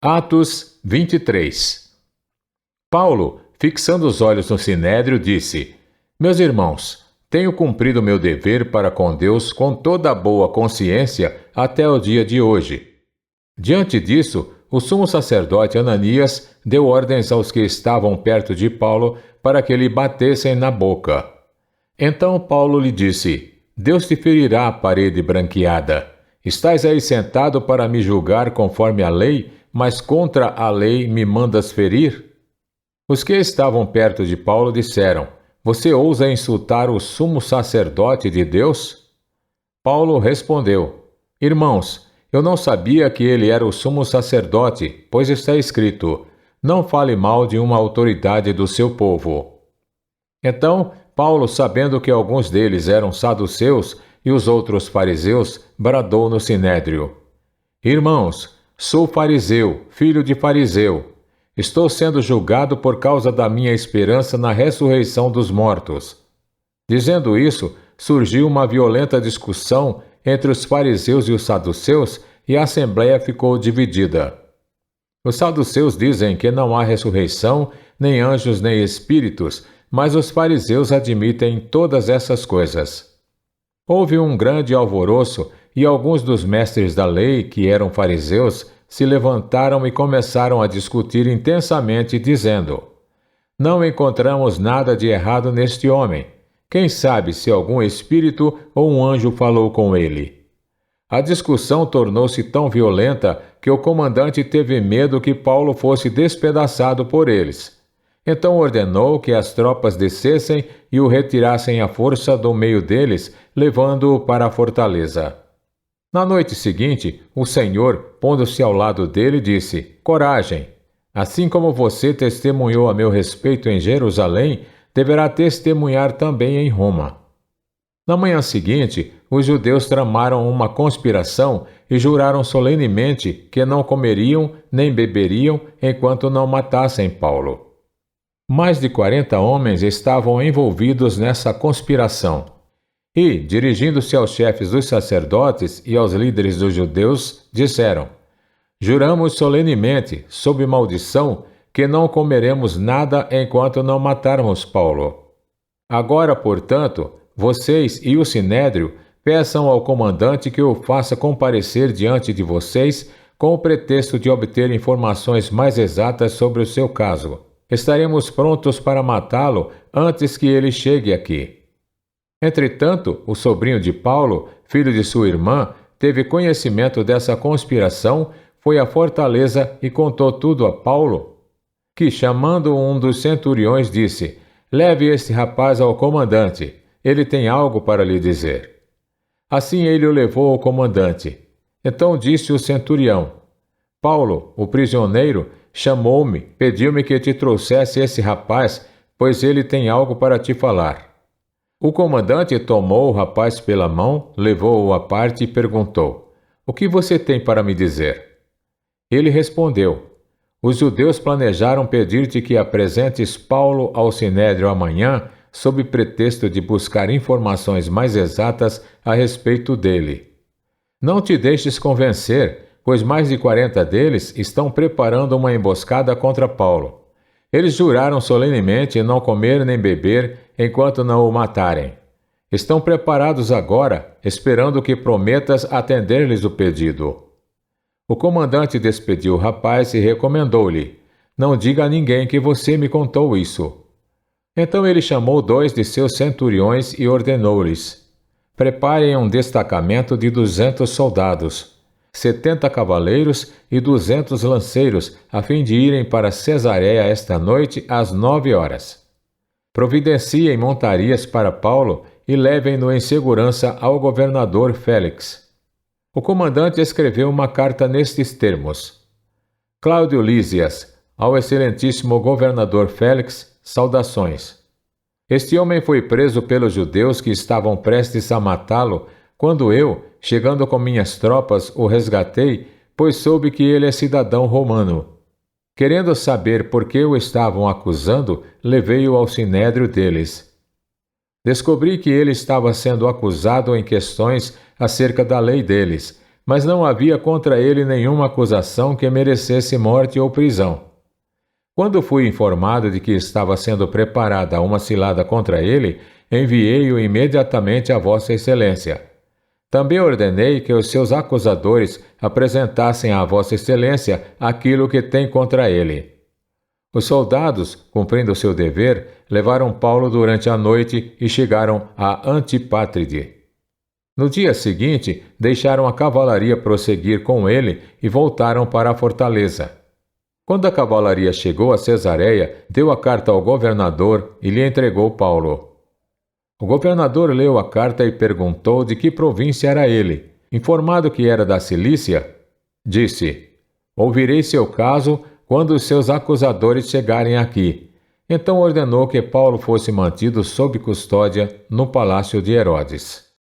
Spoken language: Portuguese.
Atos 23. Paulo, fixando os olhos no sinédrio, disse: Meus irmãos, tenho cumprido meu dever para com Deus com toda a boa consciência até o dia de hoje. Diante disso, o sumo sacerdote Ananias deu ordens aos que estavam perto de Paulo para que lhe batessem na boca. Então Paulo lhe disse: Deus te ferirá a parede branqueada. Estás aí sentado para me julgar conforme a lei, mas contra a lei me mandas ferir? Os que estavam perto de Paulo disseram: Você ousa insultar o sumo sacerdote de Deus? Paulo respondeu: Irmãos, eu não sabia que ele era o sumo sacerdote, pois está escrito: Não fale mal de uma autoridade do seu povo. Então, Paulo, sabendo que alguns deles eram saduceus e os outros fariseus, bradou no sinédrio: Irmãos, sou fariseu, filho de fariseu. Estou sendo julgado por causa da minha esperança na ressurreição dos mortos. Dizendo isso, surgiu uma violenta discussão entre os fariseus e os saduceus, e a assembleia ficou dividida. Os saduceus dizem que não há ressurreição, nem anjos, nem espíritos, mas os fariseus admitem todas essas coisas. Houve um grande alvoroço, e alguns dos mestres da lei, que eram fariseus, se levantaram e começaram a discutir intensamente, dizendo: Não encontramos nada de errado neste homem. Quem sabe se algum espírito ou um anjo falou com ele? A discussão tornou-se tão violenta que o comandante teve medo que Paulo fosse despedaçado por eles. Então ordenou que as tropas descessem e o retirassem à força do meio deles, levando-o para a fortaleza. Na noite seguinte, o Senhor, pondo-se ao lado dele, disse: Coragem! Assim como você testemunhou a meu respeito em Jerusalém, deverá testemunhar também em Roma. Na manhã seguinte, os judeus tramaram uma conspiração e juraram solenemente que não comeriam nem beberiam enquanto não matassem Paulo. Mais de 40 homens estavam envolvidos nessa conspiração. E, dirigindo-se aos chefes dos sacerdotes e aos líderes dos judeus, disseram: Juramos solenemente, sob maldição, que não comeremos nada enquanto não matarmos Paulo. Agora, portanto, vocês e o sinédrio peçam ao comandante que o faça comparecer diante de vocês com o pretexto de obter informações mais exatas sobre o seu caso. Estaremos prontos para matá-lo antes que ele chegue aqui. Entretanto, o sobrinho de Paulo, filho de sua irmã, teve conhecimento dessa conspiração, foi à fortaleza e contou tudo a Paulo, que, chamando um dos centuriões, disse: Leve este rapaz ao comandante, ele tem algo para lhe dizer. Assim ele o levou ao comandante. Então disse o centurião: Paulo, o prisioneiro, chamou-me, pediu-me que te trouxesse esse rapaz, pois ele tem algo para te falar. O comandante tomou o rapaz pela mão, levou-o à parte e perguntou: O que você tem para me dizer? Ele respondeu: Os judeus planejaram pedir-te que apresentes Paulo ao sinédrio amanhã, sob pretexto de buscar informações mais exatas a respeito dele. Não te deixes convencer, pois mais de 40 deles estão preparando uma emboscada contra Paulo. Eles juraram solenemente não comer nem beber enquanto não o matarem. Estão preparados agora, esperando que prometas atender-lhes o pedido. O comandante despediu o rapaz e recomendou-lhe: Não diga a ninguém que você me contou isso. Então ele chamou 2 de seus centuriões e ordenou-lhes: Preparem um destacamento de 200 soldados, 70 cavaleiros e 200 lanceiros, a fim de irem para Cesareia esta noite às 9 horas. Providenciem montarias para Paulo e levem-no em segurança ao governador Félix. O comandante escreveu uma carta nestes termos: Cláudio Lísias, ao excelentíssimo governador Félix, saudações. Este homem foi preso pelos judeus que estavam prestes a matá-lo, quando eu, chegando com minhas tropas, o resgatei, pois soube que ele é cidadão romano. Querendo saber por que o estavam acusando, levei-o ao sinédrio deles. Descobri que ele estava sendo acusado em questões acerca da lei deles, mas não havia contra ele nenhuma acusação que merecesse morte ou prisão. Quando fui informado de que estava sendo preparada uma cilada contra ele, enviei-o imediatamente a Vossa Excelência. Também ordenei que os seus acusadores apresentassem à Vossa Excelência aquilo que tem contra ele. Os soldados, cumprindo seu dever, levaram Paulo durante a noite e chegaram a Antipátride. No dia seguinte, deixaram a cavalaria prosseguir com ele e voltaram para a fortaleza. Quando a cavalaria chegou a Cesareia, deu a carta ao governador e lhe entregou Paulo. O governador leu a carta e perguntou de que província era ele. Informado que era da Cilícia, disse: "Ouvirei seu caso quando os seus acusadores chegarem aqui." Então ordenou que Paulo fosse mantido sob custódia no palácio de Herodes.